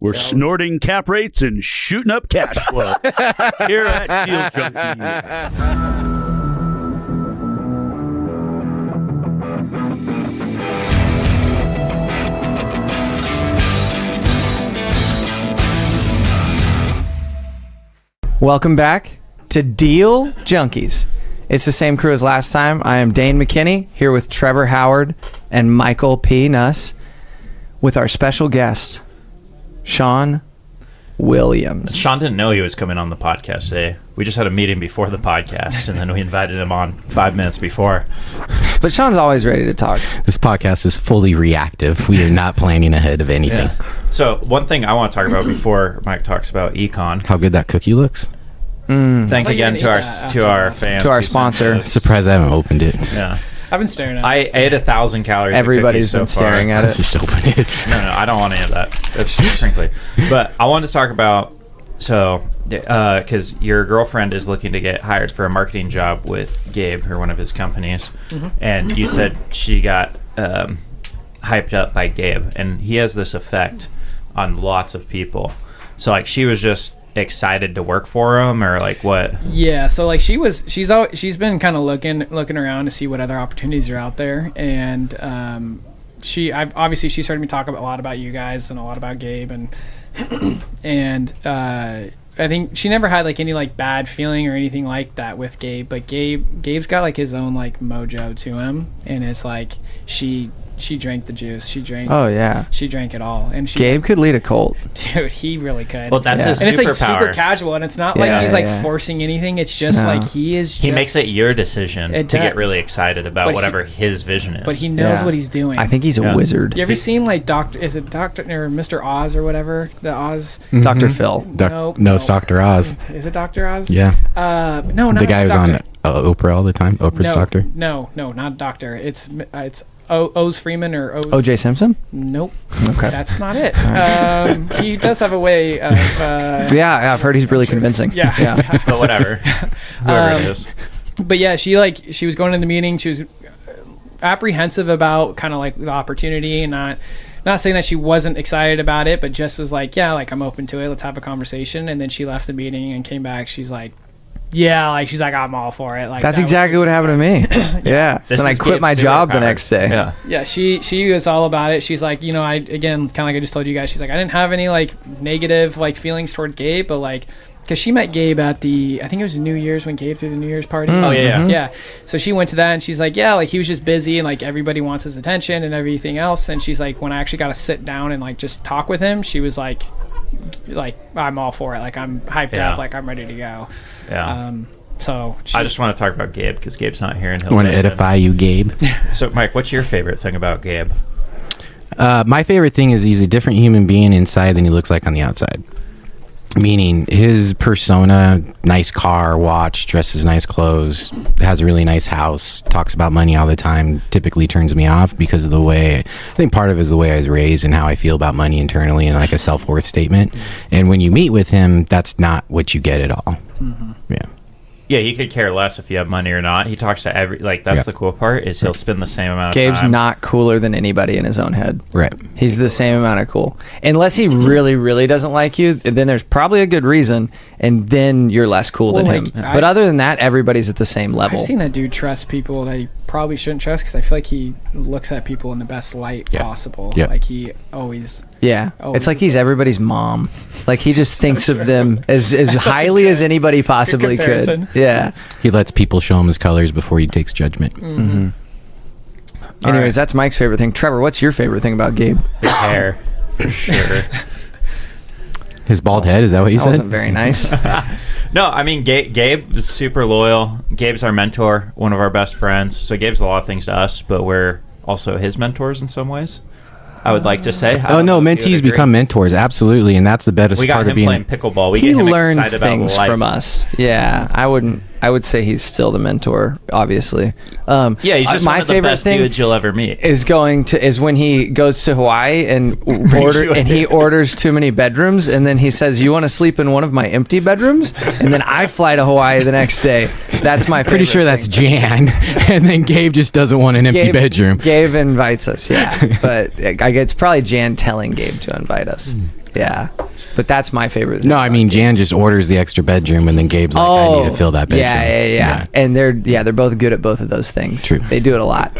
We're snorting cap rates and shooting up cash flow here at Deal Junkies. Welcome back to Deal Junkies. It's the same crew as last time. I am Dane McKinney, here with Trevor Howard and Michael P. Nuss, with our special guest, Sean Williams. Sean didn't know he was coming on the podcast today. We just had a meeting before the podcast, and then we invited him on 5 minutes before. But Sean's always ready to talk. This podcast is fully reactive. We are not planning ahead of anything. Yeah. So one thing I want to talk about before Mike talks about Econ. How good that cookie looks. Thank again to our fans. To our sponsor. Surprised I haven't opened it. Yeah. I've been staring at it. I ate 1,000 calories. Everybody's been staring at it. Just open it. No, I don't want any of that. That's frankly. But I wanted to talk about, because your girlfriend is looking to get hired for a marketing job with Gabe, or one of his companies, and you said she got hyped up by Gabe, and he has this effect on lots of people. So like she was just excited to work for him, or like what? Yeah, so like she's been kind of looking around to see what other opportunities are out there, and she started me talking a lot about you guys and a lot about Gabe, and and I think she never had like any like bad feeling or anything like that with Gabe, but Gabe's got like his own like mojo to him, and it's like she drank the juice. She drank it all. And Gabe could lead a cult. Dude, he really could. Well, that's his superpower. And it's like super casual, and it's not like he's like forcing anything. It's just like he makes it your decision to get really excited about whatever his vision is. But he knows what he's doing. I think he's a wizard. You ever seen like Dr. or Mr. Oz or whatever? The Oz? Dr. Phil. No, it's Dr. Oz. Is it Dr. Oz? Yeah. No, not the guy who's on Oprah all the time. Oprah's doctor. No, not doctor. It's O's Freeman or O's... O.J. Simpson? Nope. Okay. That's not it. He does have a way of... yeah, I've heard he's really convincing. Yeah. But whatever. Whoever it is. But yeah, she was going in the meeting. She was apprehensive about kind of like the opportunity, and not saying that she wasn't excited about it, but just was like, yeah, like I'm open to it. Let's have a conversation. And then she left the meeting and came back. She's like, yeah, like she's like, I'm all for it. Like that's exactly what happened to me. Yeah. Then I quit my job the next day. Yeah. She was all about it. She's like, I again, kind of like I just told you guys, she's like, I didn't have any like negative like feelings towards Gabe, but like, because she met Gabe at I think it was New Year's, when Gabe threw the New Year's party. Oh yeah. Yeah. So she went to that, and she's like, yeah, like he was just busy, and like everybody wants his attention and everything else. And she's like, when I actually got to sit down and like just talk with him, she was like I'm all for it. Like I'm hyped up. Like I'm ready to go. Yeah. So I just want to talk about Gabe because Gabe's not here, and I want to edify you, Gabe. So Mike, what's your favorite thing about Gabe? My favorite thing is he's a different human being inside than he looks like on the outside. Meaning his persona, nice car, watch, dresses nice clothes, has a really nice house, talks about money all the time, typically turns me off because of the way, I think part of it is the way I was raised and how I feel about money internally, and like a self-worth statement. And when you meet with him, that's not what you get at all. Yeah. Yeah, he could care less if you have money or not. He talks to that's the cool part, is he'll spend the same amount of time. Gabe's not cooler than anybody in his own head. Right. He's the same amount of cool. Unless he really, really doesn't like you, then there's probably a good reason, and then you're less cool than him. But other than that, everybody's at the same level. I've seen that dude trust people that he probably shouldn't trust, because I feel like he looks at people in the best light possible. Yeah. Like he always... Yeah, it's like he's everybody's mom. Like he just thinks of them as highly as anybody possibly could. Yeah. He lets people show him his colors before he takes judgment. Anyways, that's Mike's favorite thing. Trevor, what's your favorite thing about Gabe? His hair, for sure. His bald head, is that what you said? That wasn't very nice. No, I mean, Gabe is super loyal. Gabe's our mentor, one of our best friends. So Gabe's a lot of things to us, but we're also his mentors in some ways, I would like to say. Oh no, mentees become mentors, absolutely, and that's the best part of being. We got him playing pickleball. He learns things from us. Yeah, I would say he's still the mentor, obviously. Yeah, he's just my one of the favorite best thing dudes you'll ever meet. Is when he goes to Hawaii and he orders too many bedrooms, and then he says, "You want to sleep in one of my empty bedrooms?" And then I fly to Hawaii the next day. That's my favorite. Pretty sure that's Jan, and then Gabe just doesn't want an empty bedroom. Gabe invites us, yeah, but it's probably Jan telling Gabe to invite us. Yeah. But that's my favorite. No, I mean Jan just orders the extra bedroom, and then Gabe's like, "I need to fill that bedroom." Yeah. And they're both good at both of those things. True. They do it a lot.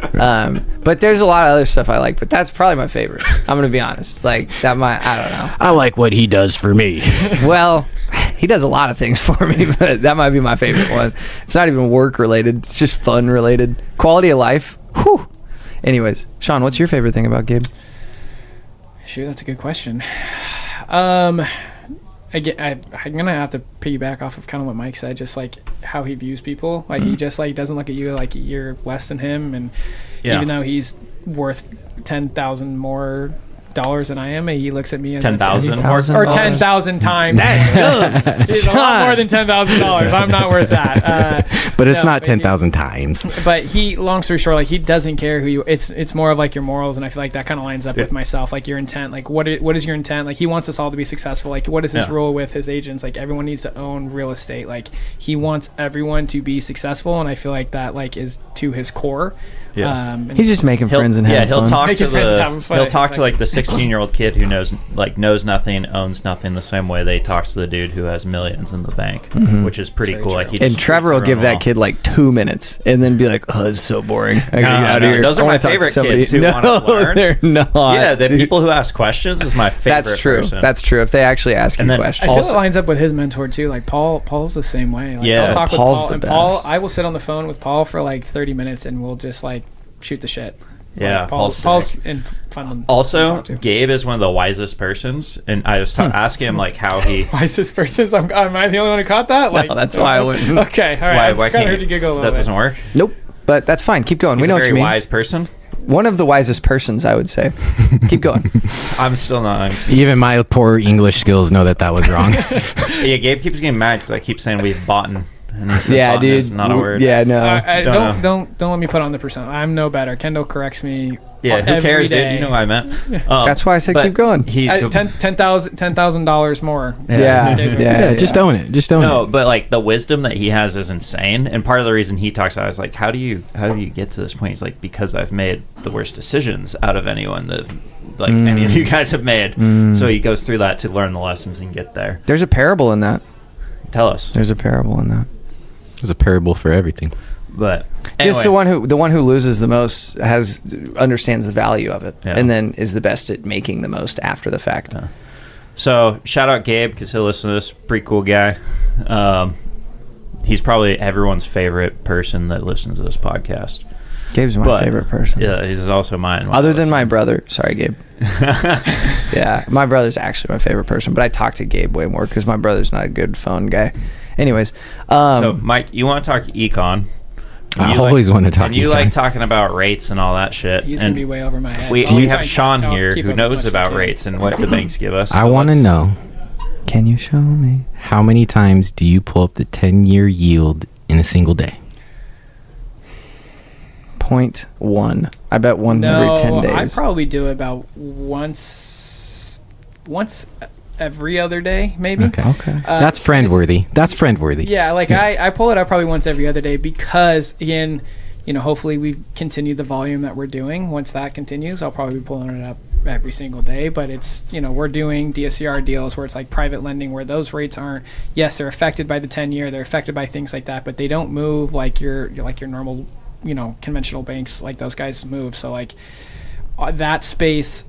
But there's a lot of other stuff I like, but that's probably my favorite. I'm gonna be honest. Like that might, I don't know. I like what he does for me. Well, he does a lot of things for me, but that might be my favorite one. It's not even work related. It's just fun related. Quality of life. Whew. Anyways, Sean, what's your favorite thing about Gabe? Shoot, that's a good question. I'm gonna have to piggyback off of kind of what Mike said, just like how he views people. Like he just like doesn't look at you like you're less than him, and even though he's worth $10,000 more than I am, he looks at me as 10,000 or 10,000 times. It's a lot more than $10,000. I'm not worth that. But it's not but 10,000 times. But he, long story short, like he doesn't care who you. It's more of like your morals, and I feel like that kind of lines up with myself. Like your intent. Like what is your intent? Like he wants us all to be successful. Like what is his rule with his agents? Like everyone needs to own real estate. Like he wants everyone to be successful, and I feel like that like is to his core. Yeah. He's just making friends and having he'll fun. talk Making to friends and having fun, he'll talk to exactly. like the 16-year-old kid who knows nothing, owns nothing, the same way they talk to the dude who has millions in the bank, which is pretty Very cool. true. Like he And just Trevor will treats give everyone that kid like 2 minutes and then be like, "Oh, it's so boring. I gotta get out of here." Those are I my wanna talk to favorite somebody." kids who No, want to learn. they're not. Yeah, the dude. people who ask questions is my favorite. That's true. person. That's true. If they actually ask you And then- I questions. feel Also- it lines up with his mentor too. Like Paul's the same way. Like, Yeah. I'll talk Paul's with Paul, the and Paul, best. I will sit on the phone with Paul for like 30 minutes, and we'll just like shoot the shit. Yeah, Like, Paul's Paul's in fun. to Also, talk to. Gabe is one of the wisest persons, and I was asking him like how he. Why is this person? Am I the only one who caught that? Like, that's why I wouldn't. Okay, all right. Why I kind can't of heard you giggle a little that bit. doesn't work? Nope. But that's fine. Keep going. He's we know a what very you mean. wise person. One of the wisest persons, I would say. Keep going. I'm still not. Even my poor English skills know that was wrong. Yeah, Gabe keeps getting mad because I keep saying we've bought, and he says Yeah, boughten is dude. not a word. Yeah, no. Don't let me put on the persona. I'm no better. Kendall corrects me. Yeah, who every cares, day. dude? You know what I meant. That's why I said but keep going. He $10,000 more. Yeah. Yeah, just own it. Just own No, it. but like the wisdom that he has is insane. And part of the reason he talks about it is like, how do you get to this point? He's like, because I've made the worst decisions out of anyone that like any of you guys have made. So he goes through that to learn the lessons and get there. There's a parable in that. Tell us. There's a parable in that. There's a parable for everything. But Just anyway, the one who loses the most understands the value of it, Yeah. and then is the best at making the most after the fact. Yeah. So shout out Gabe because he'll listen to this. Pretty cool guy. He's probably everyone's favorite person that listens to this podcast. Gabe's my favorite person. Yeah, he's also mine. Other than my brother. Sorry, Gabe. Yeah, my brother's actually my favorite person, but I talk to Gabe way more because my brother's not a good phone guy. Anyways, So Mike, you want to talk econ? I You always want to talk And you econ. like talking about rates and all that shit. He's and gonna be way over my head. we so I'll have try Sean and here keep who up as much knows as I about can. rates and what the banks give us. I So want to let's- know, can you show me? how many times do you pull up the 10-year yield in a single day? 0.1. I bet one every 10 days. I probably do it about once every other day, maybe. Okay. That's it's- friend-worthy. That's friend-worthy. Yeah, like I pull it up probably once every other day because, again, hopefully we continue the volume that we're doing. Once that continues, I'll probably be pulling it up every single day. But it's, we're doing DSCR deals where it's like private lending where those rates aren't, yes, they're affected by the 10-year, they're affected by things like that, but they don't move like your normal, conventional banks like those guys move. So like that space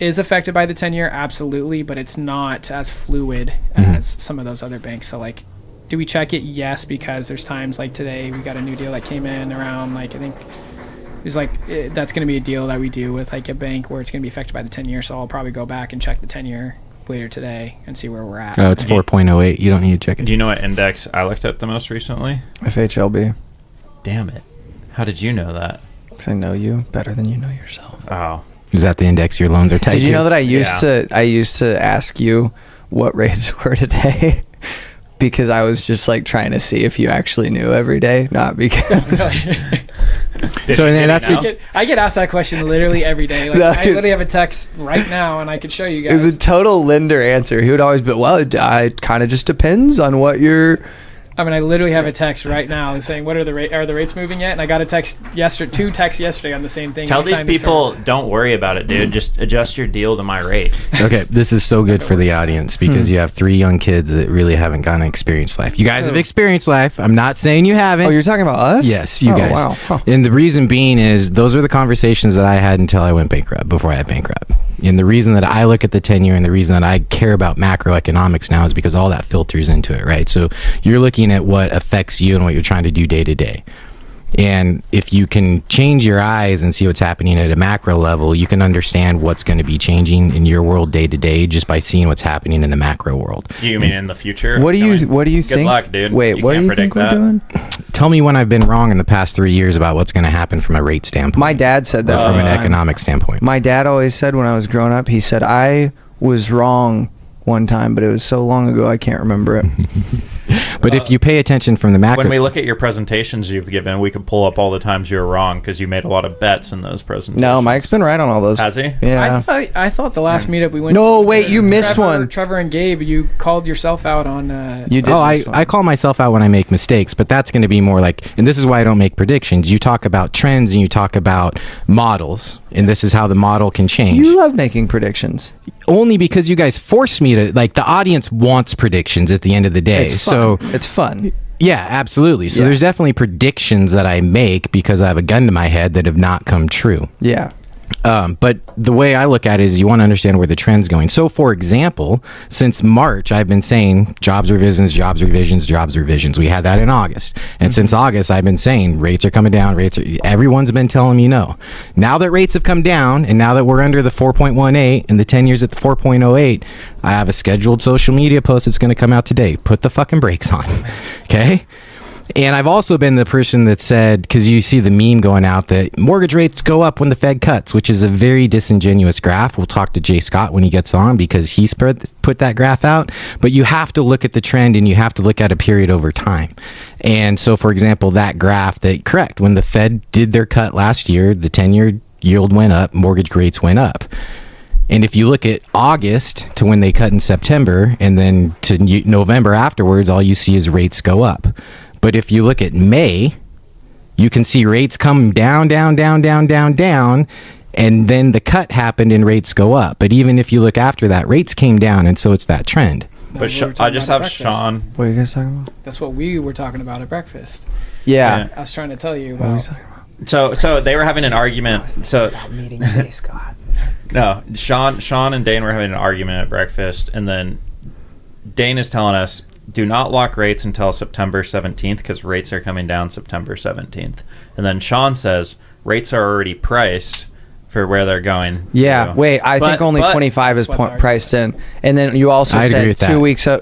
is affected by the 10-year, absolutely, but it's not as fluid as some of those other banks. So like, do we check it? Yes, because there's times like today we got a new deal that came in around like I think it's like that's going to be a deal that we do with like a bank where it's going to be affected by the 10-year. So I'll probably go back and check the 10-year later today and see where we're at. Oh, it's 4.08. You don't need to check it. Do you know what index I looked at the most recently? FHLB. Damn it. How did you know that? Because I know you better than you know yourself. Oh. Is that the index your loans are tied to? Did you know that I used to ask you what rates were today? Because I was just like trying to see if you actually knew every day, not because. So and that's now? I get asked that question literally every day. Like, No. I literally have a text right now, and I could show you It was guys. a total lender answer. He would always be, well, it kind of just depends on what your I mean, I literally have a text right now saying, "What are the rates moving yet?" And I got a text yesterday, 2 texts yesterday on the same thing. Tell these people, don't worry about it, dude. Just adjust your deal to my rate. Okay, this is so good for the audience because you have 3 young kids that really haven't gotten to experience life. You guys have experienced life. I'm not saying you haven't. Oh, you're talking about us? Yes, you guys. Wow. Huh. And the reason being is those are the conversations that I had until I went bankrupt, before I had bankrupt. And the reason that I look at the 10-year and the reason that I care about macroeconomics now is because all that filters into it, right? So you're looking at what affects you and what you're trying to do day to day. And if you can change your eyes and see what's happening at a macro level, you can understand what's going to be changing in your world day to day just by seeing what's happening in the macro world. You mean in the future? What do you think? Good luck, dude. Wait, what do you think we're doing? Tell me when I've been wrong in the past 3 years about what's going to happen from a rate standpoint. My dad said that from all an the time. economic standpoint. My dad always said when I was growing up, he said, I was wrong one time, but it was so long ago I can't remember it. But if you pay attention from the macro... When we look at your presentations you've given, we can pull up all the times you were wrong because you made a lot of bets in those presentations. No, Mike's been right on all those. Has he? Yeah. I thought the last meetup we went No, to... wait, you missed one. Trevor and Gabe, you called yourself out on... You did. Oh, I call myself out when I make mistakes, but that's going to be more like, and this is why I don't make predictions. You talk about trends and you talk about models, and this is how the model can change. You love making predictions. Only because you guys force me to, like, the audience wants predictions at the end of the day. It's So fun. It's fun. yeah, absolutely. So Yeah. there's definitely predictions that I make because I have a gun to my head that have not come true. Yeah. But the way I look at it is you want to understand where the trend's going. So, for example, since March, I've been saying jobs revisions, jobs revisions, jobs revisions. We had that in August. And since August, I've been saying rates are coming down. Everyone's been telling me no. Now that rates have come down and now that we're under the 4.18 and the 10 years at the 4.08, I have a scheduled social media post that's going to come out today. Put the fucking brakes on. Okay? And I've also been the person that said, because you see the meme going out that mortgage rates go up when the Fed cuts, which is a very disingenuous graph. We'll talk to Jay Scott when he gets on because he's put that graph out. But you have to look at the trend and you have to look at a period over time. And so, for example, that graph, correct, when the Fed did their cut last year, the 10-year yield went up, mortgage rates went up. And if you look at August to when they cut in September and then to November afterwards, all you see is rates go up. But if you look at May, you can see rates come down, and then the cut happened and rates go up. But even if you look after that, rates came down, and so it's that trend. But I just have Sean. What are you guys talking about? That's what we were talking about at breakfast. Yeah. I was trying to tell you about... So they were having an argument. So Meeting Jay Scott. no, Sean and Dane were having an argument at breakfast, and then Dane is telling us, do not lock rates until September 17th because rates are coming down September 17th. And then Sean says rates are already priced for where they're going. Yeah, wait, I think only 25 is priced in. And then you also said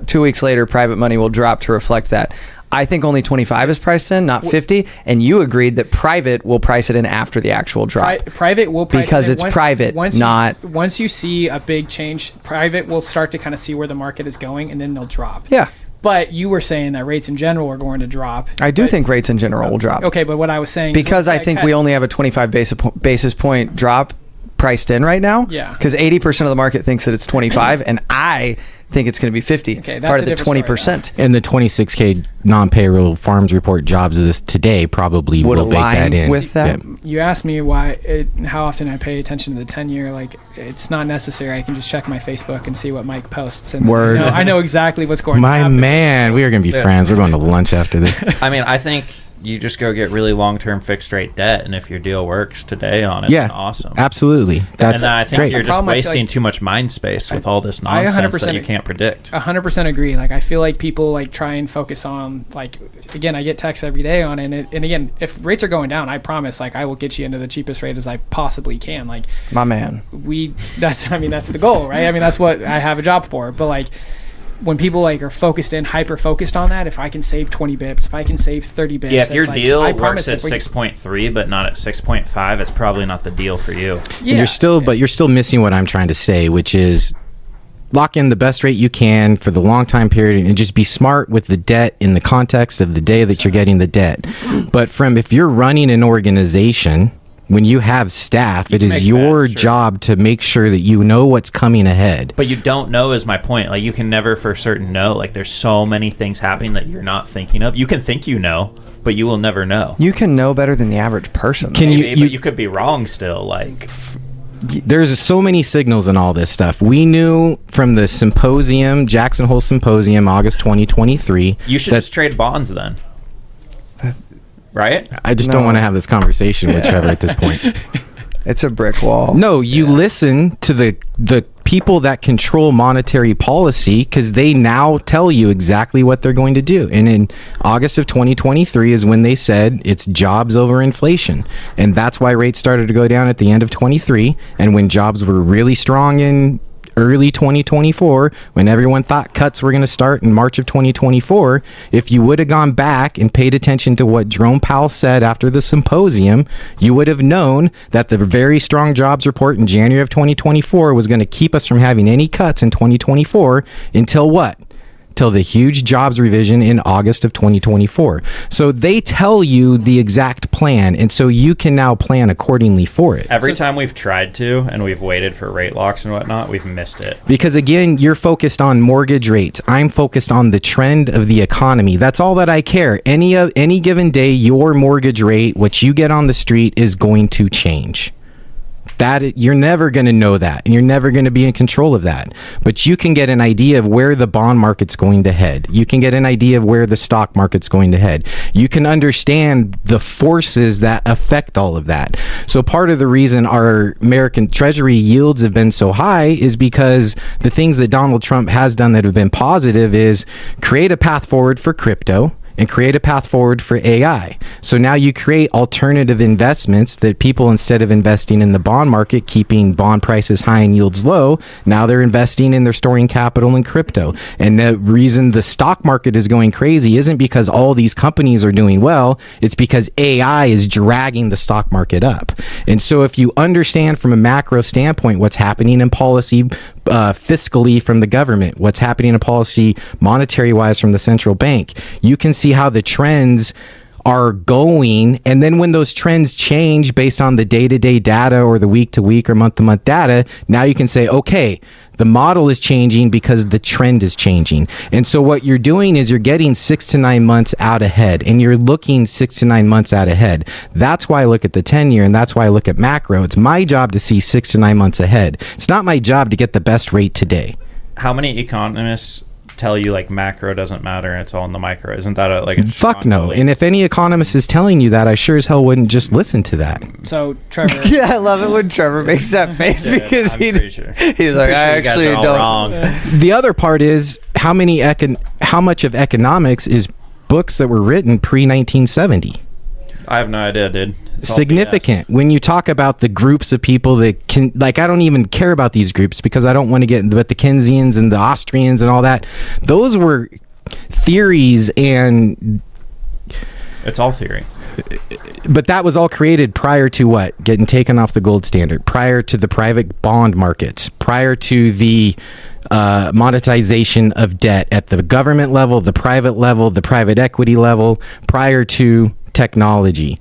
2 weeks later, private money will drop to reflect that. I think only 25 is priced in, not 50. And you agreed that private will price it in after the actual drop. Private will price because it in it's private, not... Once you see a big change, private will start to kind of see where the market is going, and then they'll drop. Yeah. But you were saying that rates in general are going to drop. I do think rates in general will drop. Okay, but what I was saying... Because I think we only have a 25 basis point drop priced in right now. Yeah. Because 80% of the market thinks that it's 25, and I think it's going to be 50. Okay, that's part of a the different 20%. story, And the 26K non-payroll farms report jobs this today probably Would will bake that align in. with that. Yeah. You asked me how often I pay attention to the 10-year. Like, it's not necessary. I can just check my Facebook and see what Mike posts. And Word. I know exactly what's going on. My man, we are going to be friends. We're going to lunch after this. I mean, I think you just go get really long-term fixed rate debt, and if your deal works today on it, then awesome. Absolutely. That's and then I think great. you're just problem, wasting too much mind space with all this nonsense that you can't predict. 100% agree. Like, I feel like people like try and focus on, like, again, I get texts every day on it, and again, if rates are going down, I promise, like, I will get you into the cheapest rate as I possibly can. Like, my man, that's the goal, right? I mean, that's what I have a job for. But like, when people like are hyper focused on that, if I can save 20 bips, if I can save 30 bips, yeah, if your deal works at that 6.3 but not at 6.5, it's probably not the deal for you. Yeah. But you're still missing what I'm trying to say, which is lock in the best rate you can for the long time period and just be smart with the debt in the context of the day that you're getting the debt. But if you're running an organization When you have staff, it is make your bets, sure. job to make sure that you know what's coming ahead. But you don't know is my point. Like, you can never for certain know. Like, there's so many things happening that you're not thinking of. You can think you know, but you will never know. You can know better than the average person. Can Maybe, but you could be wrong still. Like, There's so many signals in all this stuff. We knew from the symposium, Jackson Hole Symposium, August 2023. you should just trade bonds then. Right? I just No. don't want to have this conversation with Trevor at this point. It's a brick wall. No, you listen to the people that control monetary policy, because they now tell you exactly what they're going to do. And in August of 2023 is when they said it's jobs over inflation. And that's why rates started to go down at the end of 23. And when jobs were really strong in early 2024, when everyone thought cuts were going to start in March of 2024, if you would have gone back and paid attention to what Jerome Powell said after the symposium, you would have known that the very strong jobs report in January of 2024 was going to keep us from having any cuts in 2024 until what? Till the huge jobs revision in August of 2024. So they tell you the exact plan, and so you can now plan accordingly for it. Every time we've tried to and we've waited for rate locks and whatnot, we've missed it. Because again, you're focused on mortgage rates. I'm focused on the trend of the economy. That's all that I care. Any given day, your mortgage rate, what you get on the street, is going to change. That you're never going to know that, and you're never going to be in control of that. But you can get an idea of where the bond market's going to head. You can get an idea of where the stock market's going to head. You can understand the forces that affect all of that. So part of the reason our American Treasury yields have been so high is because the things that Donald Trump has done that have been positive is create a path forward for crypto and create a path forward for AI. So now you create alternative investments that people, instead of investing in the bond market, keeping bond prices high and yields low, now they're investing and they're storing capital in crypto. And the reason the stock market is going crazy isn't because all these companies are doing well, it's because AI is dragging the stock market up. And so if you understand from a macro standpoint what's happening in policy, fiscally from the government, what's happening in policy monetary wise from the central bank, you can see how the trends are going. And then when those trends change based on the day-to-day data or the week-to-week or month-to-month data, now you can say, okay, the model is changing because the trend is changing. And so what you're doing is you're getting 6 to 9 months out ahead, and you're looking 6 to 9 months out ahead. That's why I look at the 10-year, and that's why I look at macro. It's my job to see 6 to 9 months ahead. It's not my job to get the best rate today. How many economists tell you like macro doesn't matter and it's all in the micro? Isn't that a Fuck no. And if any economist is telling you that, I sure as hell wouldn't just listen to that. So Trevor, Yeah, I love it when Trevor makes that face because I'm pretty sure. he's like, I You guys actually are all don't. wrong. The other part is how much of economics is books that were written pre-1970. I have no idea, dude. It's all Significant. When you talk about the groups of people that can, like, I don't even care about these groups because I don't want to get, but the Keynesians and the Austrians and all that, those were theories, and It's all theory. but that was all created prior to what? Getting taken off the gold standard, prior to the private bond markets, prior to the monetization of debt at the government level, the private equity level, prior to technology.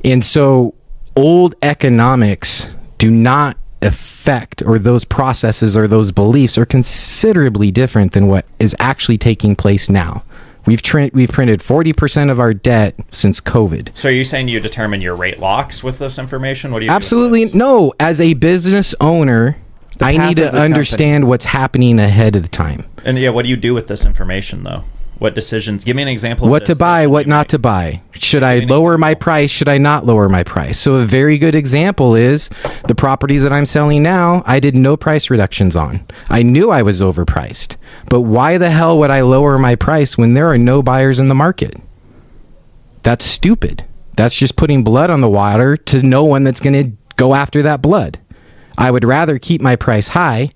And so old economics do not affect, or those processes or those beliefs are considerably different than what is actually taking place now. We've printed 40% of our debt since COVID. So are you saying you determine your rate locks with this information? What do you Absolutely do with this? no. As a business owner, I path need of to the understand what's happening ahead of the time. And yeah, what do you do with this information though? What decisions? Give me an example of What to buy, what not to buy. Should I lower my price? Should I not lower my price? So a very good example is the properties that I'm selling now, I did no price reductions on. I knew I was overpriced. But why the hell would I lower my price when there are no buyers in the market? That's stupid. That's just putting blood on the water to no one that's going to go after that blood. I would rather keep my price high,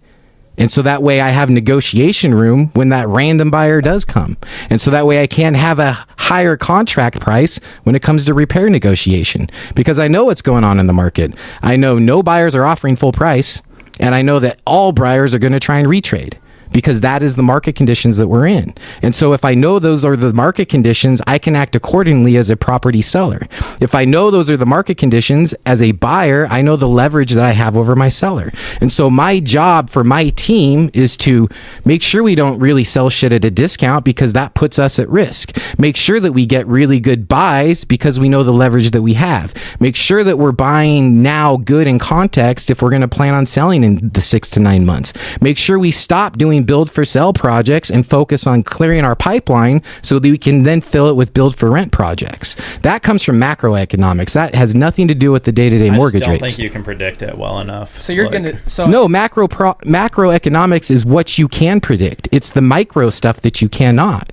and so that way I have negotiation room when that random buyer does come. And so that way I can have a higher contract price when it comes to repair negotiation, because I know what's going on in the market. I know no buyers are offering full price, and I know that all buyers are going to try and retrade, because that is the market conditions that we're in. And so if I know those are the market conditions, I can act accordingly as a property seller. If I know those are the market conditions as a buyer, I know the leverage that I have over my seller. And so my job for my team is to make sure we don't really sell shit at a discount, because that puts us at risk. Make sure that we get really good buys because we know the leverage that we have. Make sure that we're buying now good in context if we're going to plan on selling in the 6 to 9 months. Make sure we stop doing build for sell projects and focus on clearing our pipeline so that we can then fill it with build for rent projects. That comes from macroeconomics. That has nothing to do with the day-to-day mortgage rates. I don't think you can predict it well enough. So you're Like- gonna so No, macroeconomics is what you can predict. It's the micro stuff that you cannot.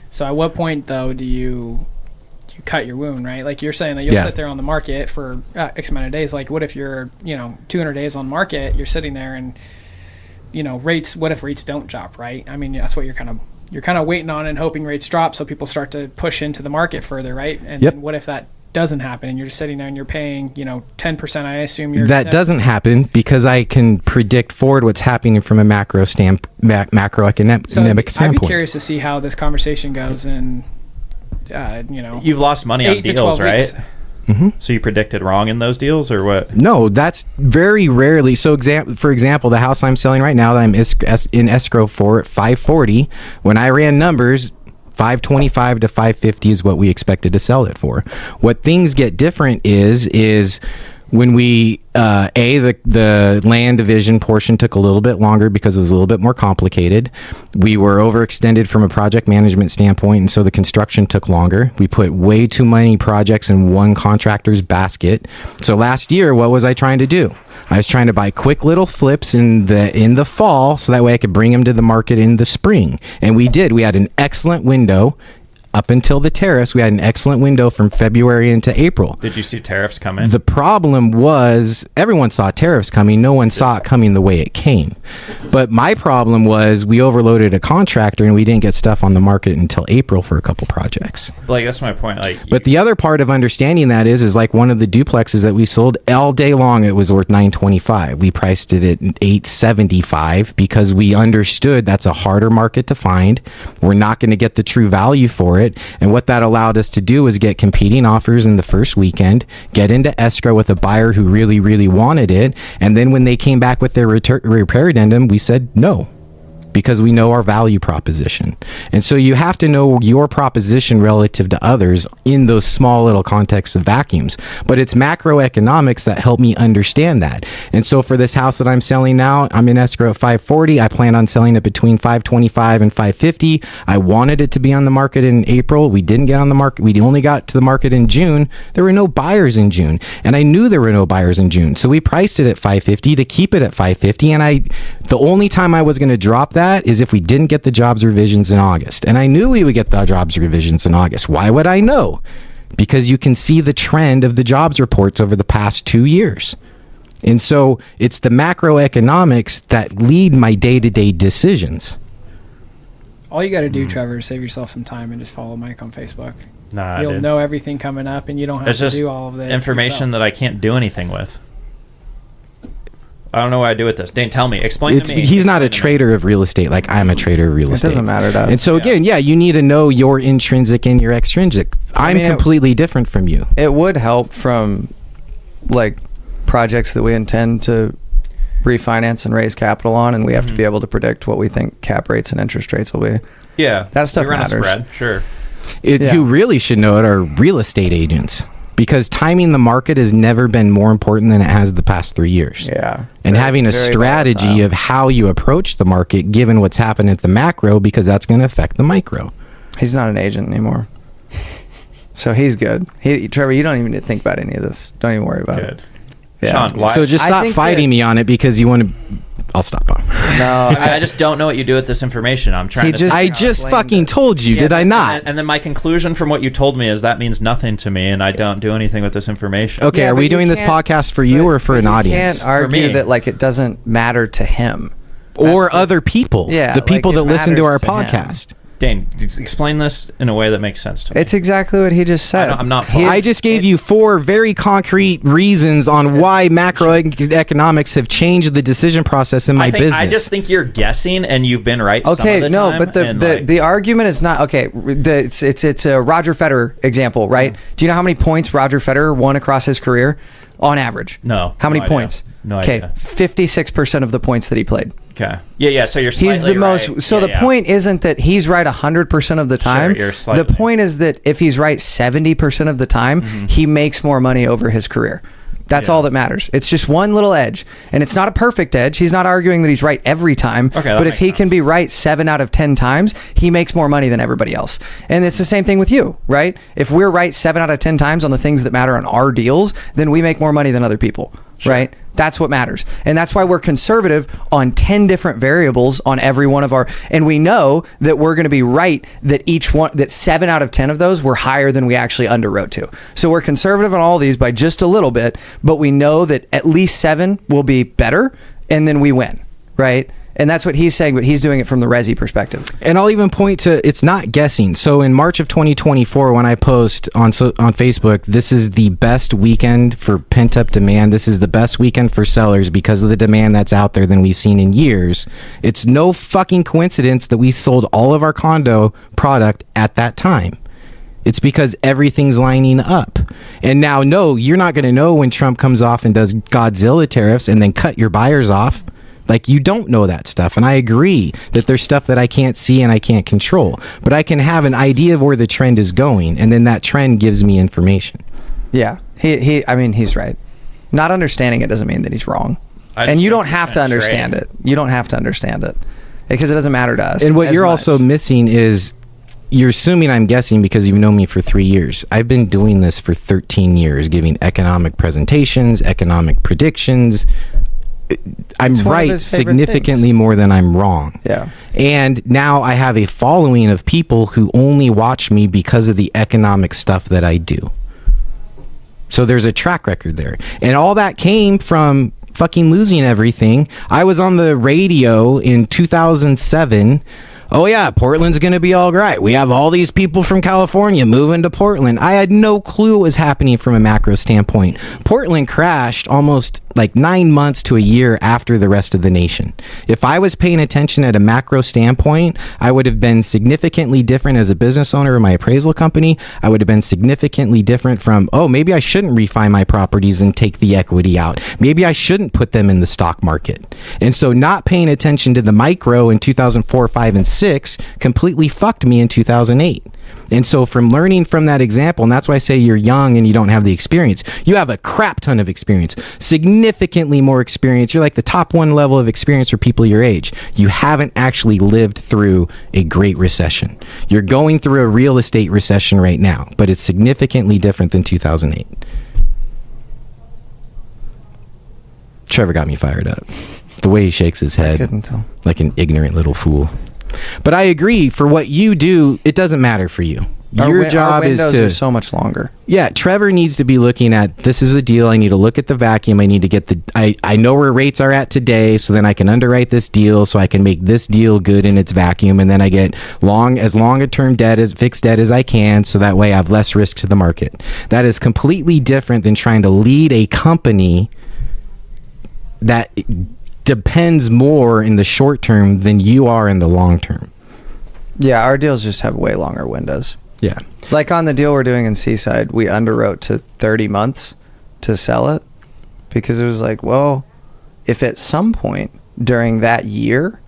So at what point though do you cut your wound, right? Like you're saying that you'll Yeah. sit there on the market for X amount of days. Like what if you're 200 days on market, you're sitting there and rates, what if rates don't drop, right? I mean, that's what you're kind of waiting on and hoping rates drop so people start to push into the market further, right? And Yep. then what if that doesn't happen and you're just sitting there and you're paying 10%? I assume you're That doesn't happen because I can predict forward what's happening from a macroeconomic So I'd be standpoint. curious to see how this conversation goes in You've lost money on 8 to deals, 12 right? weeks. So you predicted wrong in those deals, or what? No, that's very rarely. So, for example, the house I'm selling right now that I'm in escrow for at 540, when I ran numbers, 525 to 550 is what we expected to sell it for. What things get different is when we the land division portion took a little bit longer because it was a little bit more complicated. We were overextended from a project management standpoint, and so the construction took longer. We put way too many projects in one contractor's basket. So last year, what was I trying to do? I was trying to buy quick little flips in the fall, so that way I could bring them to the market in the spring. And we did. We had an excellent window. Up until the tariffs, we had an excellent window from February into April. Did you see tariffs come in? The problem was everyone saw tariffs coming. No one saw it coming the way it came. But my problem was we overloaded a contractor and we didn't get stuff on the market until April for a couple projects. Like, that's my point. Like, But the other part of understanding that is like one of the duplexes that we sold all day long, it was worth $925. We priced it at $875 because we understood that's a harder market to find. We're not going to get the true value for it. And what that allowed us to do was get competing offers in the first weekend, get into escrow with a buyer who really, really wanted it. And then when they came back with their repair addendum, we said no, because we know our value proposition. And so you have to know your proposition relative to others in those small little contexts of vacuums. But it's macroeconomics that help me understand that. And so for this house that I'm selling now, I'm in escrow at 540. I plan on selling it between 525 and 550. I wanted it to be on the market in April. We didn't get on the market. We only got to the market in June. There were no buyers in June. And I knew there were no buyers in June. So we priced it at 550 to keep it at 550. And the only time I was going to drop that is if we didn't get the jobs revisions in August. And I knew we would get the jobs revisions in August. Why would I know? Because you can see the trend of the jobs reports over the past 2 years. And so it's the macroeconomics that lead my day-to-day decisions. All you got to do, Trevor, is save yourself some time and just follow Mike on Facebook. nah, You'll dude. know everything coming up, and you don't have It's to just do all of the information yourself. that I can't do anything with. I don't know what I do with this. Dane, tell me. Explain to me. He's not a Explain to me. trader of real estate like I'm a trader of real It estate. doesn't matter to us. And so again, yeah, you need to know your intrinsic and your extrinsic. I I'm mean, completely different from you. It would help from like projects that we intend to refinance and raise capital on, and we have to be able to predict what we think cap rates and interest rates will be. Yeah. That stuff we run matters. a spread, sure. Yeah. Who really should know it are real estate agents, because timing the market has never been more important than it has the past 3 years. Yeah. And Very- having a very strategy volatile. of how you approach the market, given what's happened at the macro, because that's going to affect the micro. He's not an agent anymore. So he's good. Trevor, you don't even need to think about any of this. Don't even worry about it. Good. Yeah. Sean, why? So just I stop think fighting that- me on it because you want to. I'll stop. No, I just don't know what you do with this information. I'm trying He to. just- I just explained fucking it. told you, Yeah, did I and not? then- And then my conclusion from what you told me is that means nothing to me, and I don't do anything with this information. Okay, Yeah, are but we you doing this can't- podcast for you or for an you audience? can't argue me. that like it doesn't matter to him. Or That's the- other people? Yeah, The people like, that it listen to our matters to him. podcast. Dane, explain this in a way that makes sense to me. It's exactly what he just said. I'm not. I just gave you 4 very concrete reasons on why macroeconomics have changed the decision process in my business. I just think you're guessing, and you've been right. Okay, some of the no, time, but the argument is not okay. It's a Roger Federer example, right? Do you know how many points Roger Federer won across his career on average? No. How many idea. points? No okay, idea. 56% of the points that he played. Okay. Yeah. So you're slightly He's the most. right. So the point isn't that he's right 100% of the time. you're slightly. The point is that if he's right 70% of the time, he makes more money over his career. That's all that matters. It's just one little edge, and it's not a perfect edge. He's not arguing that he's right every time. Okay, but if he can be right 7 out of 10 times, he makes more money than everybody else. And it's the same thing with you, right? If we're right 7 out of 10 times on the things that matter on our deals, then we make more money than other people, right? That's what matters. And that's why we're conservative on 10 different variables on every one of our, and we know that we're going to be right that each one, that 7 out of 10 of those were higher than we actually underwrote to. So we're conservative on all these by just a little bit, but we know that at least 7 will be better, and then we win, right? And that's what he's saying, but he's doing it from the resi perspective. And I'll even point to, it's not guessing. So in March of 2024, when I post on Facebook, this is the best weekend for pent-up demand. This is the best weekend for sellers because of the demand that's out there than we've seen in years. It's no fucking coincidence that we sold all of our condo product at that time. It's because everything's lining up. And now, no, you're not going to know when Trump comes off and does Godzilla tariffs and then cut your buyers off. Like, you don't know that stuff. And I agree that there's stuff that I can't see and I can't control. But I can have an idea of where the trend is going. And then that trend gives me information. Yeah. I mean, he's right. Not understanding it doesn't mean that he's wrong. And you don't have to understand it. You don't have to understand it. Because it doesn't matter to us. And what you're much. also missing is, you're assuming I'm guessing because you've known me for 3 years. I've been doing this for 13 years, giving economic presentations, economic predictions. I'm right significantly more than I'm wrong. Yeah. And now I have a following of people who only watch me because of the economic stuff that I do. So there's a track record there. And all that came from fucking losing everything. I was on the radio in 2007. Oh yeah, Portland's going to be all right. We have all these people from California moving to Portland. I had no clue what was happening from a macro standpoint. Portland crashed almost like 9 months to a year after the rest of the nation. If I was paying attention at a macro standpoint, I would have been significantly different as a business owner of my appraisal company. I would have been significantly different from, oh, maybe I shouldn't refi my properties and take the equity out. Maybe I shouldn't put them in the stock market. And so not paying attention to the micro in 2004, 5, and 6 completely fucked me in 2008. And so from learning from that example, and that's why I say you're young and you don't have the experience. You have a crap ton of experience, significantly more experience. You're like the top 1 level of experience for people your age. You haven't actually lived through a great recession. You're going through a real estate recession right now, but it's significantly different than 2008. Trevor got me fired up. The way he shakes his head, I couldn't tell. Like an ignorant little fool. But I agree, for what you do, it doesn't matter for you. Your job is to... are so much longer. Yeah, Trevor needs to be looking at, this is a deal, I need to look at the vacuum, I need to get the... I know where rates are at today, so then I can underwrite this deal, so I can make this deal good in its vacuum, and then I get as long a term debt, as fixed debt as I can, so that way I have less risk to the market. That is completely different than trying to lead a company that depends more in the short term than you are in the long term. Yeah, our deals just have way longer windows. Yeah. Like on the deal we're doing in Seaside, we underwrote to 30 months to sell it because it was like, well, if at some point during that year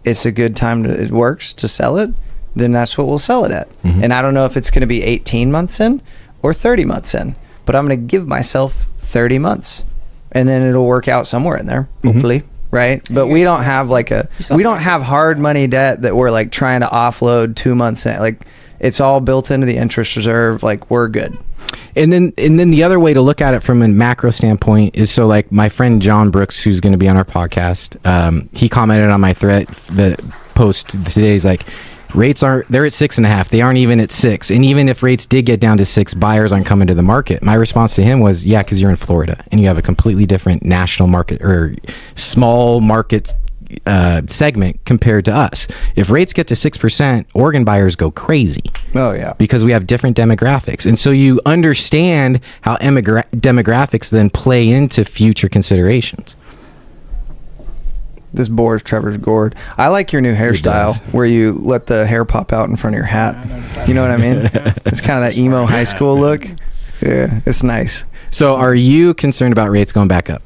it's a good time it works to sell it, then that's what we'll sell it at. Mm-hmm. And I don't know if it's going to be 18 months in or 30 months in, but I'm going to give myself 30 months. And then it'll work out somewhere in there, hopefully, right? But we don't have we don't have hard money debt that we're like trying to offload 2 months in. Like, it's all built into the interest reserve. Like, we're good. And then the other way to look at it from a macro standpoint is, so like my friend John Brooks, who's going to be on our podcast, he commented on my thread, the post today. He's like, they're at 6.5. They aren't even at 6. And even if rates did get down to 6, buyers aren't coming to the market. My response to him was, yeah, because you're in Florida and you have a completely different national market or small market segment compared to us. If rates get to 6%, Oregon buyers go crazy. Oh yeah. Because we have different demographics. And so you understand how demographics then play into future considerations. This bores Trevor's gourd. I like your new hairstyle where you let the hair pop out in front of your hat. You know what I mean? It's kind of that emo high school look. Yeah, it's nice. So are you concerned about rates going back up?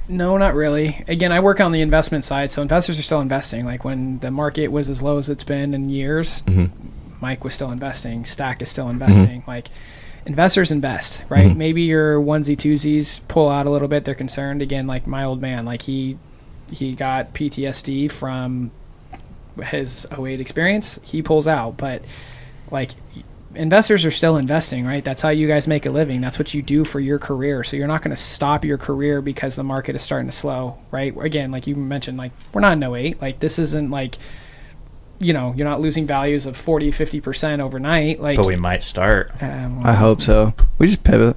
No, not really. Again, I work on the investment side, so investors are still investing. Like when the market was as low as it's been in years, Mike was still investing. Stack is still investing. Like investors invest, right? Maybe your onesie twosies pull out a little bit. They're concerned. Again, like my old man, like he got PTSD from his 08 experience. He pulls out, but like investors are still investing, right? That's how you guys make a living. That's what you do for your career. So you're not going to stop your career because the market is starting to slow, right? Again, like you mentioned, like we're not in 08. Like this isn't like, you know, you're not losing values of 40, 50% overnight. Like, but we might start. I hope so. We just pivot.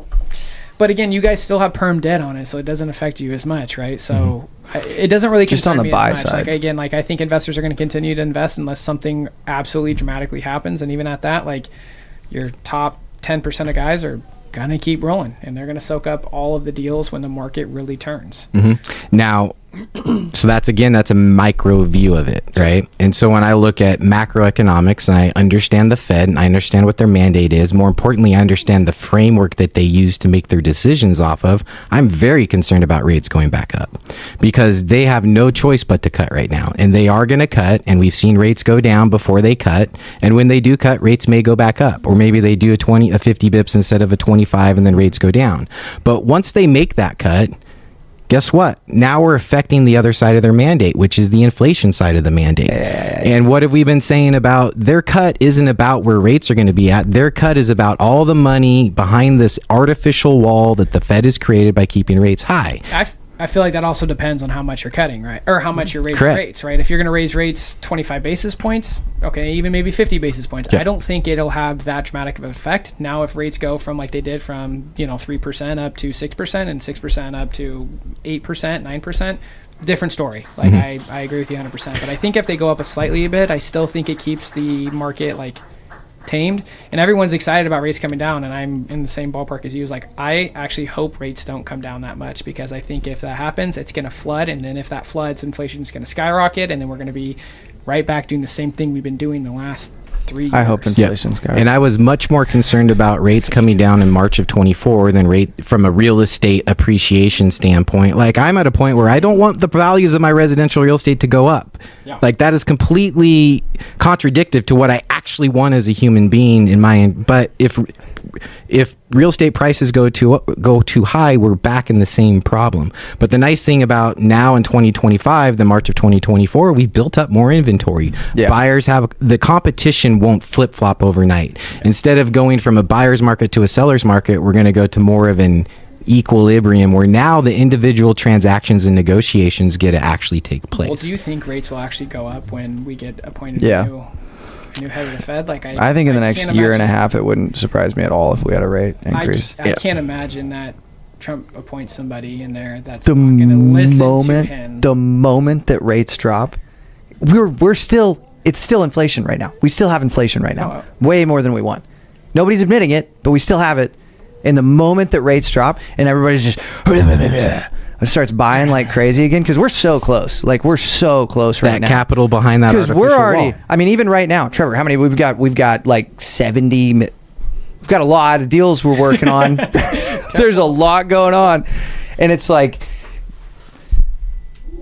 But again, you guys still have perm debt on it, so it doesn't affect you as much, right? So it doesn't really concern me as much. Side. Like again, like I think investors are going to continue to invest unless something absolutely dramatically happens, and even at that, like your top 10% of guys are gonna keep rolling, and they're gonna soak up all of the deals when the market really turns. Now, so that's a micro view of it, right? And so when I look at macroeconomics and I understand the Fed and I understand what their mandate is, more importantly, I understand the framework that they use to make their decisions off of, I'm very concerned about rates going back up because they have no choice but to cut right now. And they are going to cut, and we've seen rates go down before they cut. And when they do cut, rates may go back up, or maybe they do a 50 bips instead of a 25 and then rates go down. But once they make that cut, guess what? Now we're affecting the other side of their mandate, which is the inflation side of the mandate. And what have we been saying about their cut isn't about where rates are going to be at. Their cut is about all the money behind this artificial wall that the Fed has created by keeping rates high. I feel like that also depends on how much you're cutting, right? Or how much you're raising Correct. rates, right? If you're going to raise rates 25 basis points, okay, even maybe 50 basis points, I don't think it'll have that dramatic of an effect. Now, if rates go from like they did from 3% up to 6% and 6% up to 8%, 9%, different story. Like I agree with you 100%. But I think if they go up a bit, I still think it keeps the market like tamed, and everyone's excited about rates coming down, and I'm in the same ballpark as you. Is like I actually hope rates don't come down that much, because I think if that happens, it's going to flood, and then if that floods, inflation is going to skyrocket, and then we're going to be right back doing the same thing we've been doing the last 3 years. I hope inflation's going. And I was much more concerned about rates coming down in March of 24 than rate from a real estate appreciation standpoint. Like I'm at a point where I don't want the values of my residential real estate to go up. Yeah. Like that is completely contradictory to what I actually want as a human being in my end. But if real estate prices go too high, we're back in the same problem. But the nice thing about now in 2025, the March of 2024, we've built up more inventory. Yeah. Buyers have the competition won't flip flop overnight. Instead of going from a buyer's market to a seller's market, we're going to go to more of an equilibrium where now the individual transactions and negotiations get to actually take place. Well, do you think rates will actually go up when we get appointed new head of the Fed? Like I think in the next year and a half, it wouldn't surprise me at all if we had a rate increase. I can't imagine that Trump appoints somebody in there that's not going to listen to him. The moment that rates drop, it's still inflation right now. We still have inflation right now, way more than we want. Nobody's admitting it, but we still have it. In the moment that rates drop, and everybody's just starts buying like crazy again, because we're so close. Like we're so close right now. That capital behind that because we're already. Wall. I mean, even right now, Trevor, how many we've got? We've got like 70. We've got a lot of deals we're working on. There's a lot going on, and it's like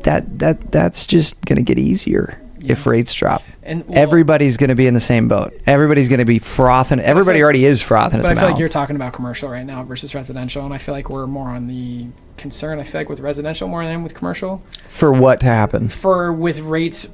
that's just gonna get easier if rates drop. And everybody's going to be in the same boat. Everybody's going to be frothing. Everybody already is frothing at the mouth. But I feel like you're talking about commercial right now versus residential, and I feel like we're more on the concern. I feel like with residential more than with commercial. For what to happen? With rates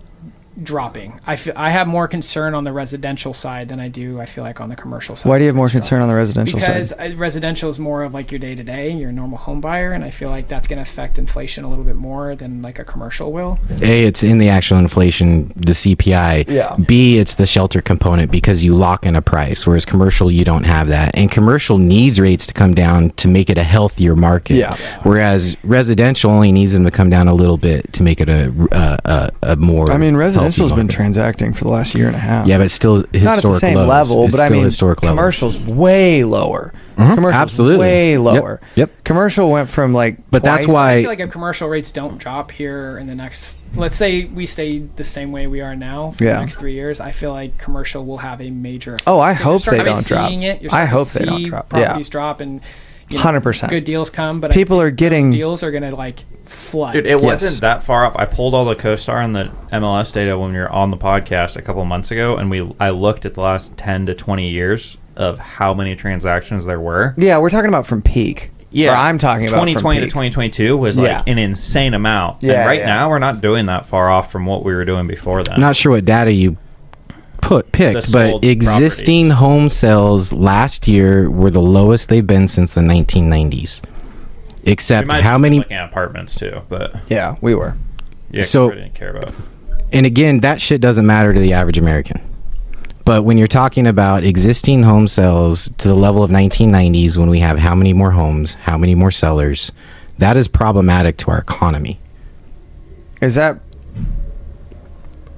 dropping. I have more concern on the residential side than I feel like on the commercial side. Why do you have more concern on the residential because side? Because residential is more of like your day-to-day, your normal home buyer, and I feel like that's going to affect inflation a little bit more than like a commercial will. A, it's in the actual inflation, the CPI. Yeah. B, it's the shelter component because you lock in a price, whereas commercial, you don't have that. And commercial needs rates to come down to make it a healthier market. Yeah. Whereas residential only needs them to come down a little bit to make it a more. I mean, residential's healthy been market. transacting for the last year and a half. Yeah, but still historic not at the same lows. level, It's but I still mean, historic levels. commercial's way lower. Mhm, Commercial's absolutely. way lower. Yep. Commercial went from like But that's twice- why- I feel like if commercial rates don't drop here in the next, let's say we stay the same way we are now for Yeah. the next 3 years, I feel like commercial will have a major effect. Oh, I Because hope you're starting they to don't drop. seeing It. You're I starting to hope they don't see drop. Yeah. Properties drop and 100%. good deals come, but People are those getting- deals are going to like flood. Dude, it wasn't that far off. I pulled all the CoStar and the MLS data when we were on the podcast a couple of months ago, and I looked at the last 10 to 20 years of how many transactions there were. Yeah, we're talking about from peak. Yeah, Or I'm talking about 2020 from to peak. 2022 was like Yeah. an insane amount. Yeah, and right yeah. now we're not doing that far off from what we were doing before then. I'm not sure what data you picked, The but sold existing properties. home sales last year were the lowest they've been since the 1990s. we Except might how just be many? looking at apartments too, but Yeah, we were. yeah, So- I didn't care about. And again, that shit doesn't matter to the average American. But when you're talking about existing home sales to the level of 1990s, when we have how many more homes, how many more sellers, that is problematic to our economy. Is that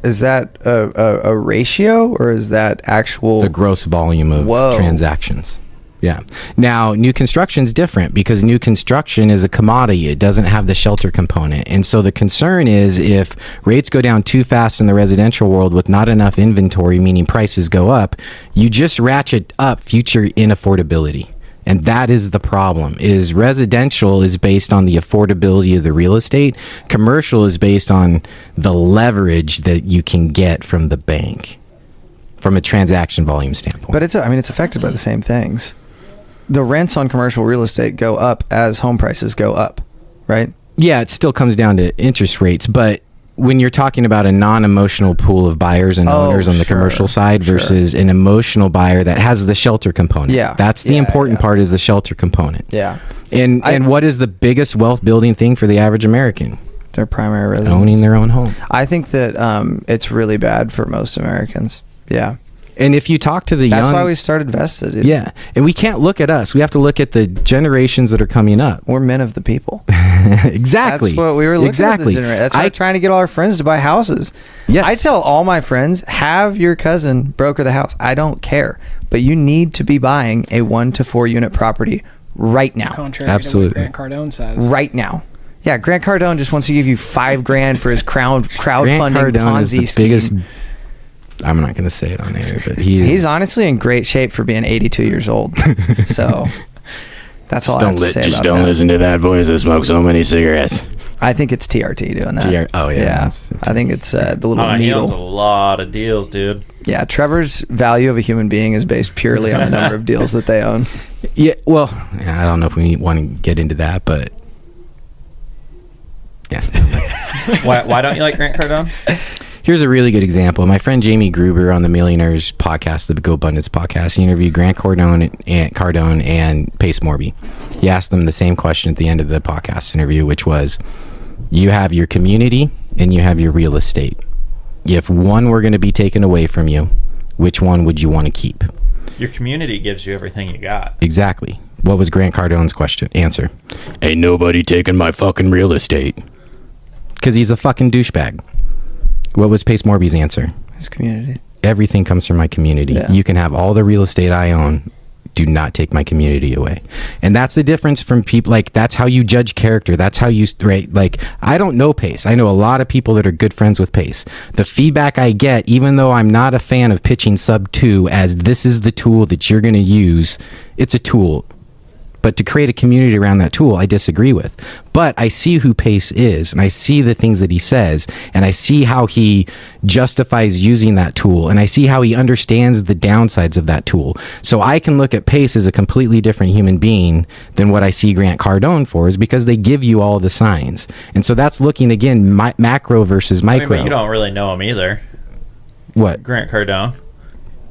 a ratio or is that actual? The gross volume of Whoa. transactions. Yeah. Now, new construction is different because new construction is a commodity. It doesn't have the shelter component. And so the concern is if rates go down too fast in the residential world with not enough inventory, meaning prices go up, you just ratchet up future inaffordability. And that is the problem. Is residential is based on the affordability of the real estate. Commercial is based on the leverage that you can get from the bank from a transaction volume standpoint. But it's affected by the same things. The rents on commercial real estate go up as home prices go up, right? Yeah, it still comes down to interest rates, but when you're talking about a non-emotional pool of buyers and owners on the sure, commercial side sure. versus an emotional buyer that has the shelter component. Yeah, That's the yeah, important yeah. part is the shelter component. Yeah. And what is the biggest wealth building thing for the average American? Their primary residence. Owning their own home. I think that it's really bad for most Americans. Yeah. And if you talk to the That's young... why we started vested. Dude. Yeah. And we can't look at us. We have to look at the generations that are coming up. We're men of the people. Exactly. That's what we were looking exactly. at the generation. That's why we're trying to get all our friends to buy houses. Yes. I tell all my friends, have your cousin broker the house. I don't care. But you need to be buying a 1 to 4 unit property right now. Contrary Absolutely. to what Grant Cardone says. Right now. Yeah, Grant Cardone just wants to give you $5,000 for his Grant crowdfunding Cardone is Ponzi the scheme. biggest... I'm not going to say it on air, but He's honestly in great shape for being 82 years old. So that's all I have to say about that. listen to that voice that smokes so many cigarettes. I think it's TRT doing that. Oh, yeah. Yeah. That's- I think it's the little He owns a needle. lot of deals, dude. Yeah, Trevor's value of a human being is based purely on the number of deals that they own. Yeah, well, I don't know if we want to get into that, but yeah. Why don't you like Grant Cardone? Here's a really good example. My friend Jamie Gruber on the Millionaires podcast, the Go Abundance podcast, he interviewed Grant Cardone and Pace Morby. He asked them the same question at the end of the podcast interview, which was, you have your community and you have your real estate. If one were going to be taken away from you, which one would you want to keep? Your community gives you everything you got. Exactly. What was Grant Cardone's answer? Ain't nobody taking my fucking real estate. Because he's a fucking douchebag. What was Pace Morby's answer? His community. Everything comes from my community. Yeah. You can have all the real estate I own. Do not take my community away. And that's the difference from people. Like, that's how you judge character. That's how you, right? Like, I don't know Pace. I know a lot of people that are good friends with Pace. The feedback I get, even though I'm not a fan of pitching sub 2 as this is the tool that you're going to use, it's a tool. But to create a community around that tool, I disagree with. But I see who Pace is, and I see the things that he says, and I see how he justifies using that tool, and I see how he understands the downsides of that tool. So I can look at Pace as a completely different human being than what I see Grant Cardone for, is because they give you all the signs. And so that's looking, again, macro versus micro. But you don't really know him either. What? Grant Cardone.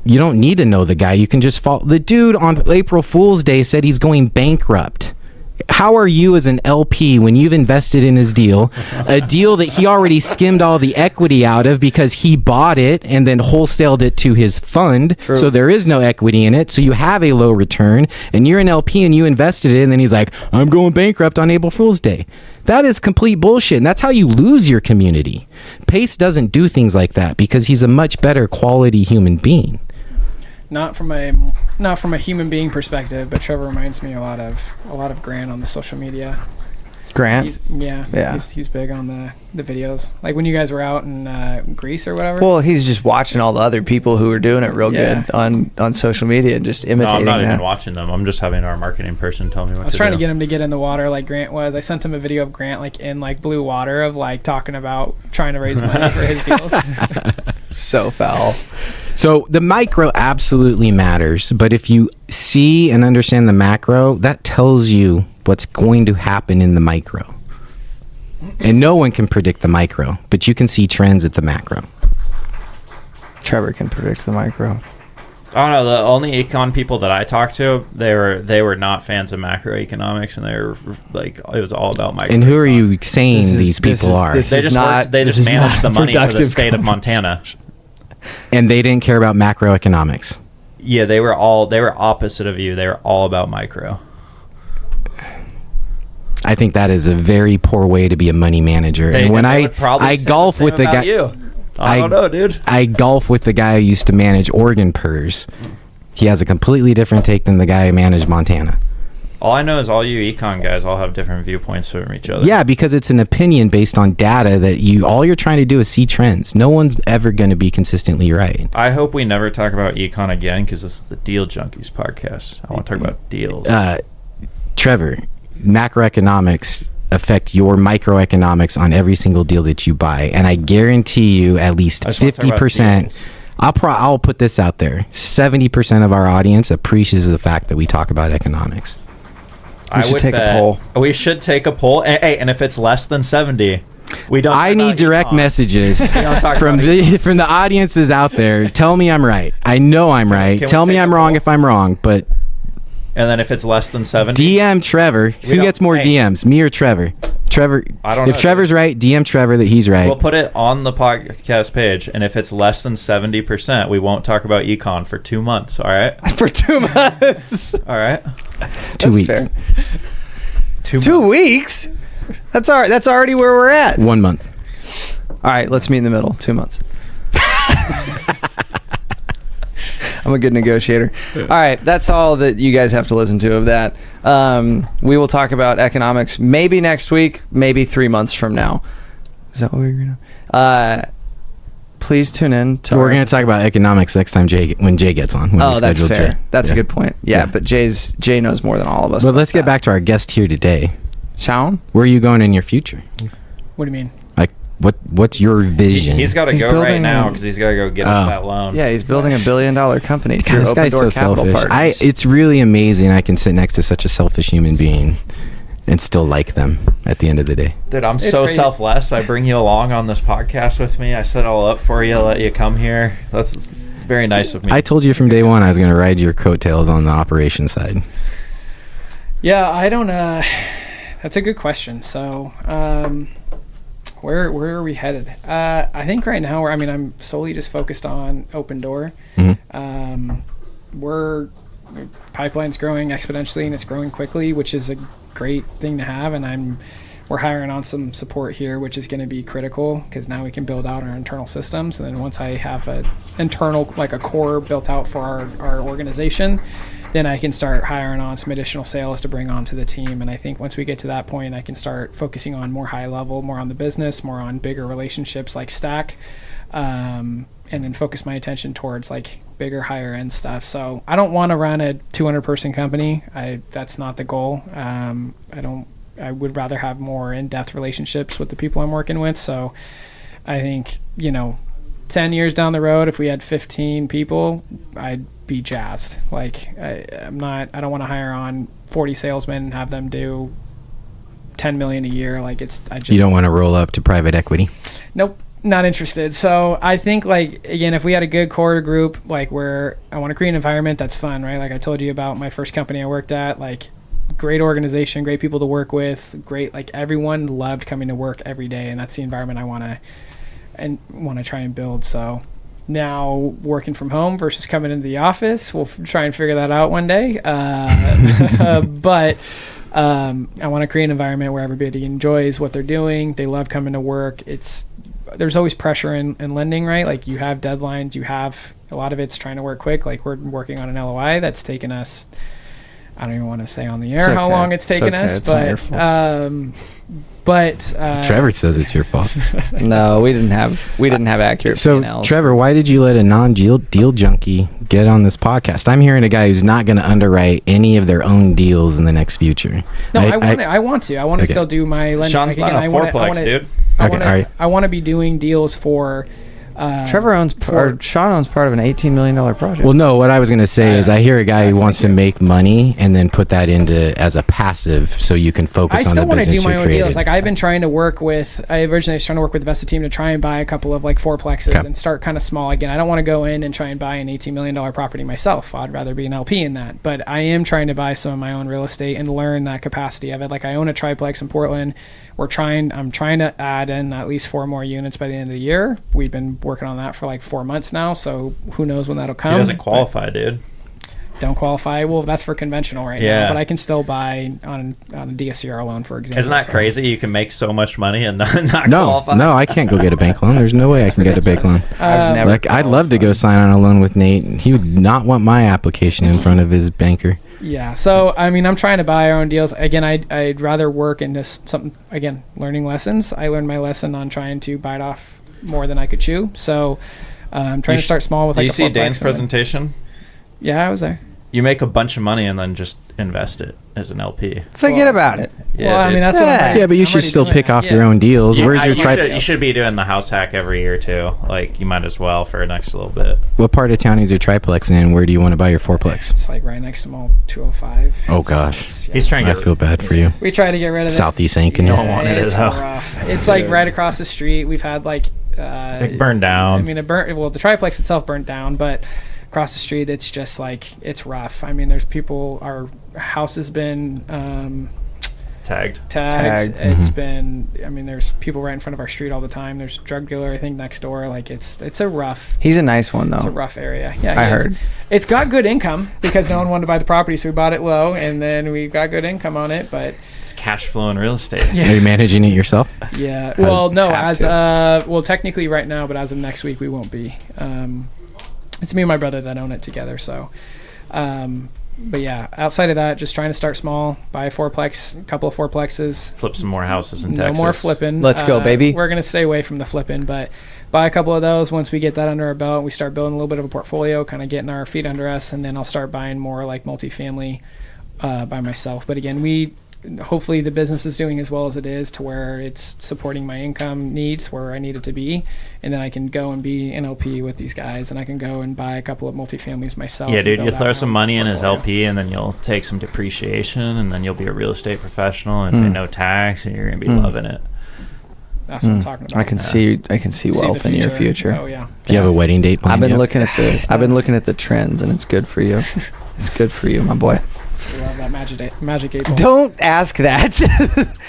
You don't need to know the guy. You can just follow. The dude on April Fool's Day said he's going bankrupt. How are you as an LP when you've invested in his deal, a deal that he already skimmed all the equity out of because he bought it and then wholesaled it to his fund? True. So there is no equity in it. So you have a low return, and you're an LP and you invested it, and then he's like, I'm going bankrupt on April Fool's Day. That is complete bullshit, and that's how you lose your community. Pace doesn't do things like that because he's a much better quality human being. Not from a human being perspective, but Trevor reminds me a lot of Grant on the social media. Grant? He's big on the videos. Like when you guys were out in Greece or whatever. Well, he's just watching all the other people who are doing it real good on social media and just imitating No, I'm not that. even watching them. I'm just having our marketing person tell me what to do. I was trying to get him to get in the water like Grant was. I sent him a video of Grant like in like blue water of like talking about trying to raise money for his deals. So foul. So the micro absolutely matters, but if you see and understand the macro, that tells you what's going to happen in the micro. And no one can predict the micro, but you can see trends at the macro. Trevor can predict the micro. I don't know. The only Econ people that I talked to, they were not fans of macroeconomics, and they were like, it was all about micro. And who are you saying these people are? They just manage the money for the state of Montana. And they didn't care about macroeconomics. Yeah, they were opposite of you. They were all about micro. I think that is a very poor way to be a money manager. And when I golf with the guy, I don't know, dude. I golf with the guy who used to manage Oregon PERS. He has a completely different take than the guy who managed Montana. All I know is all you Econ guys all have different viewpoints from each other. Yeah, because it's an opinion based on data that all you're trying to do is see trends. No one's ever going to be consistently right. I hope we never talk about Econ again because this is the Deal Junkies podcast. I want to talk about deals. Trevor, macroeconomics affect your microeconomics on every single deal that you buy, and I guarantee you at least 50%. I'll put this out there: 70% of our audience appreciates the fact that we talk about economics. We should take a poll. We should take a poll. And if it's less than 70, we don't. I need direct messages from the audiences out there. Tell me I'm right. I know I'm right. Tell me I'm wrong if I'm wrong. But and then if it's less than 70, DM Trevor. Who gets more DMs, me or Trevor? Trevor. I don't know. If Trevor's right, DM Trevor that he's right. We'll put it on the podcast page, and if it's less than 70%, we won't talk about Econ for 2 months. All right. For 2 months. All right. 2 weeks. Fair. 2 weeks. That's all right. That's already where we're at. 1 month. All right. Let's meet in the middle. 2 months. I'm a good negotiator. All right, that's all that you guys have to listen to of that. We will talk about economics maybe next week, maybe 3 months from now. Is that what we're going to... please tune in. We're going to talk about economics next time when Jay gets on. Oh, that's fair. Jay. That's a good point. Yeah, but Jay knows more than all of us. But let's get back to our guest here today. Shawn? Where are you going in your future? What do you mean? Like, what's your vision? He's got to go right now because he's got to go get us that loan. Yeah, he's building $1 billion company. God, this guy's so selfish. It's really amazing I can sit next to such a selfish human being and still like them at the end of the day. Dude, I'm so selfless. I bring you along on this podcast with me. I set it all up for you, let you come here. That's very nice of me. I told you from day one I was going to ride your coattails on the operation side. Yeah, I don't... that's a good question. So, where are we headed? I think right now, I'm solely just focused on Open Door. Mm-hmm. Pipeline's growing exponentially and it's growing quickly, which is a great thing to have. And we're hiring on some support here, which is going to be critical because now we can build out our internal systems. And then once I have a internal, like a core built out for our organization, then I can start hiring on some additional sales to bring onto the team. And I think once we get to that point, I can start focusing on more high level, more on the business, more on bigger relationships like Stack. and then focus my attention towards like bigger, higher end stuff. So I don't want to run a 200 person company. That's not the goal. I would rather have more in-depth relationships with the people I'm working with. So I think, 10 years down the road, if we had 15 people, I'd be jazzed. Like I don't want to hire on 40 salesmen and have them do 10 million a year. Like you don't want to roll up to private equity. Nope. Not interested. So I think, like, again, if we had a good core group, like, where I want to create an environment that's fun, right? Like I told you about my first company I worked at, like, great organization, great people to work with, great, like, everyone loved coming to work every day, and that's the environment I want to try and build. So now working from home versus coming into the office, we'll try and figure that out one day. But I want to create an environment where everybody enjoys what they're doing. They love coming to work. There's always pressure in lending, right? Like you have deadlines, a lot of it's trying to work quick. Like we're working on an LOI that's taken us, I don't even want to say on the air how long it's taken us, but Trevor says it's your fault. No, we didn't have accurate So P&Ls. Trevor, why did you let a non-deal junkie get on this podcast? I'm hearing a guy who's not going to underwrite any of their own deals in the next future. No, I want to still do my lending. Sean's buying a fourplex, dude. I want to be doing deals for. Sean owns part of an $18 million project. Well, no, what I was going to say is I hear a guy who wants to make money and then put that into as a passive so you can focus on the business you're creating. I still want to do my own deals. Like I've been trying to work with, I originally was trying to work with the Vesta team to try and buy a couple of like fourplexes and start kind of small. Again, I don't want to go in and try and buy an $18 million property myself. I'd rather be an LP in that. But I am trying to buy some of my own real estate and learn that capacity of it. Like I own a triplex in Portland. I'm trying to add in at least 4 more units by the end of the year. We've been working on that for like 4 months now, so who knows when that'll come. He doesn't qualify, dude. Don't qualify. Well, that's for conventional now, but I can still buy on a DSCR loan, for example. Isn't that crazy? You can make so much money and not qualify. No, I can't go get a bank loan. There's no way I can get a bank loan. I'd love to go sign on a loan with Nate. He would not want my application in front of his banker. Yeah, so I mean, I'm trying to buy our own deals. Again, I'd rather work into something. Again, learning lessons. I learned my lesson on trying to bite off more than I could chew. So I'm trying to start small with like a fourplex. Do you see Dane's presentation? Yeah, I was there. You make a bunch of money and then just invest it as an LP. Forget about it. Yeah, well, I mean, that's what yeah, but you should still pick off your own deals. Where's your You should be doing the house hack every year too. Like you might as well for the next little bit. What part of town is your triplex in? Where do you want to buy your fourplex? It's like right next to Mall 205. Oh gosh, he's trying. I feel bad for you. We try to get rid of it. Southeast Aiken. You don't want it It's though. rough. It's like right across the street. We've had like it burned down. I mean, well, the triplex itself burnt down, but across the street, it's just like it's rough. I mean, there's people. Our house has been tagged. It's been. I mean, there's people right in front of our street all the time. There's a drug dealer, I think, next door. Like it's a rough. He's a nice one though. It's a rough area. Yeah, I heard. It's got good income because no one wanted to buy the property, so we bought it low, and then we got good income on it. But it's cash flow in real estate. Are you managing it yourself? Yeah. Well, no. Well, technically right now, but as of next week, we won't be. It's me and my brother that own it together. So, but yeah, outside of that, just trying to start small, buy a fourplex, a couple of fourplexes. Flip some more houses in Texas. No more flipping. Let's go, baby. We're going to stay away from the flipping, but buy a couple of those. Once we get that under our belt, we start building a little bit of a portfolio, kind of getting our feet under us, and then I'll start buying more like multifamily by myself. But again, hopefully the business is doing as well as it is to where it's supporting my income needs where I need it to be, and then I can go and be an LP with these guys, and I can go and buy a couple of multifamilies myself. Yeah, dude, you throw some money in as LP, and then you'll take some depreciation, and then you'll be a real estate professional and pay no tax, and you're gonna be loving it. That's what I'm talking about. I can see wealth in your future. Oh yeah. Do you have a wedding date planned? I've been looking at the trends, and it's good for you. It's good for you, my boy. I love that magic 8 ball. Don't ask that.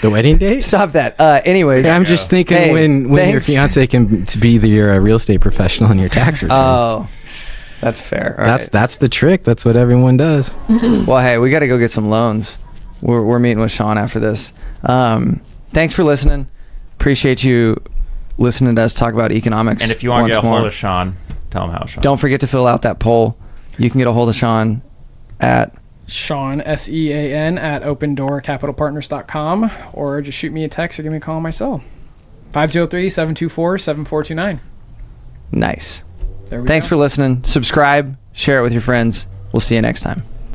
The wedding date? Stop that. Anyways, I'm just thinking when your fiance can be your real estate professional in your tax return. Oh, that's fair. That's the trick. That's what everyone does. Well, hey, we got to go get some loans. We're meeting with Sean after this. Thanks for listening. Appreciate you listening to us talk about economics. And if you want to get a hold of Sean, tell him how Sean. Don't forget to fill out that poll. You can get a hold of Sean at Sean, SEAN, at opendoorcapitalpartners.com, or just shoot me a text or give me a call on my cell. 503-724-7429. Nice. There we Thanks go. for listening. Subscribe, share it with your friends. We'll see you next time.